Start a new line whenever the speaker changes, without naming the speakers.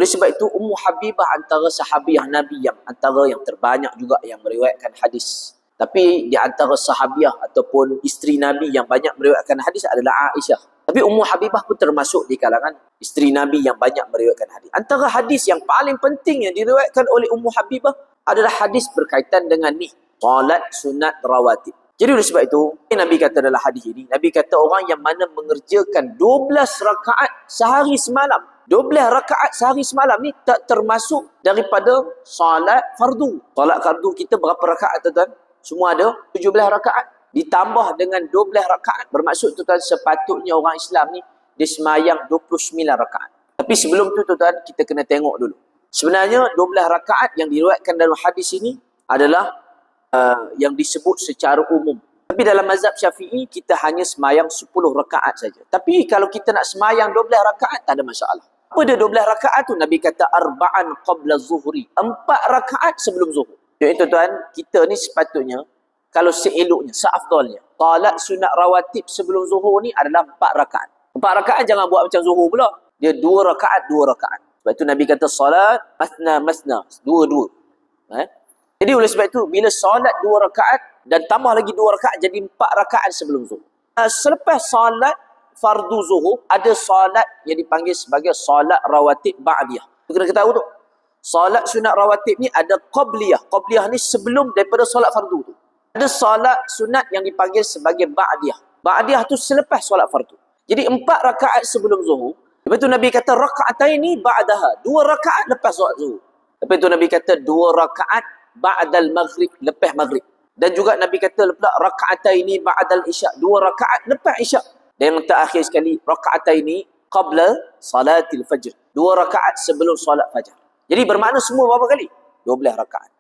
Oleh sebab itu, Ummu Habibah antara sahabiah Nabi antara yang terbanyak juga yang meriwayatkan hadis. Tapi di antara sahabiah ataupun isteri Nabi yang banyak meriwayatkan hadis adalah Aisyah. Tapi Ummu Habibah pun termasuk di kalangan isteri Nabi yang banyak meriwayatkan hadis. Antara hadis yang paling penting yang diriwayatkan oleh Ummu Habibah adalah hadis berkaitan dengan ni, solat sunat rawatib. Jadi oleh sebab itu, Nabi kata dalam hadis ini, Nabi kata orang yang mana mengerjakan 12 rakaat sehari semalam. 12 rakaat sehari semalam ni tak termasuk daripada solat fardu. Solat fardu kita berapa rakaat tuan-tuan? Semua ada 17 rakaat. Ditambah dengan 12 rakaat. Bermaksud tuan-tuan sepatutnya orang Islam ni dia semayang 29 rakaat. Tapi sebelum tu tuan-tuan kita kena tengok dulu. Sebenarnya 12 rakaat yang diriwayatkan dalam hadis ini adalah yang disebut secara umum. Tapi dalam mazhab Syafi'i kita hanya semayang 10 rakaat saja. Tapi kalau kita nak semayang 12 rakaat tak ada masalah. Apa dia 12 rakaat tu? Nabi kata arba'an qabla zuhri. 4 rakaat sebelum zuhur. Jadi tuan-tuan, kita ni sepatutnya kalau seeloknya, seafdalnya, salat sunat rawatib sebelum zuhur ni adalah 4 rakaat. 4 rakaat jangan buat macam zuhur pula. Dia 2 rakaat, 2 rakaat. Sebab itu Nabi kata salat masna, 2-2. Jadi oleh sebab itu, bila solat 2 rakaat dan tambah lagi 2 rakaat, jadi 4 rakaat sebelum zuhur. Selepas solat fardu zuhur, ada solat yang dipanggil sebagai solat rawatib ba'diyah. Kita kena tahu tu. Solat sunat rawatib ni ada qabliyah. Qabliyah ni sebelum daripada solat fardu tu. Ada solat sunat yang dipanggil sebagai ba'diyah. Ba'diyah tu selepas solat fardu. Jadi 4 rakaat sebelum zuhur. Lepas tu Nabi kata raka'ataini ba'daha. 2 rakaat lepas solat zuhur. Lepas tu Nabi kata 2 rakaat ba'dal maghrib, lepas maghrib. Dan juga Nabi kata pula raka'ataini ba'dal isya', 2 rakaat lepas isya'. Dan yang terakhir sekali, raka'ataini qabla salatil fajr, 2 rakaat sebelum solat fajar. Jadi bermakna semua berapa kali? 12 rakaat.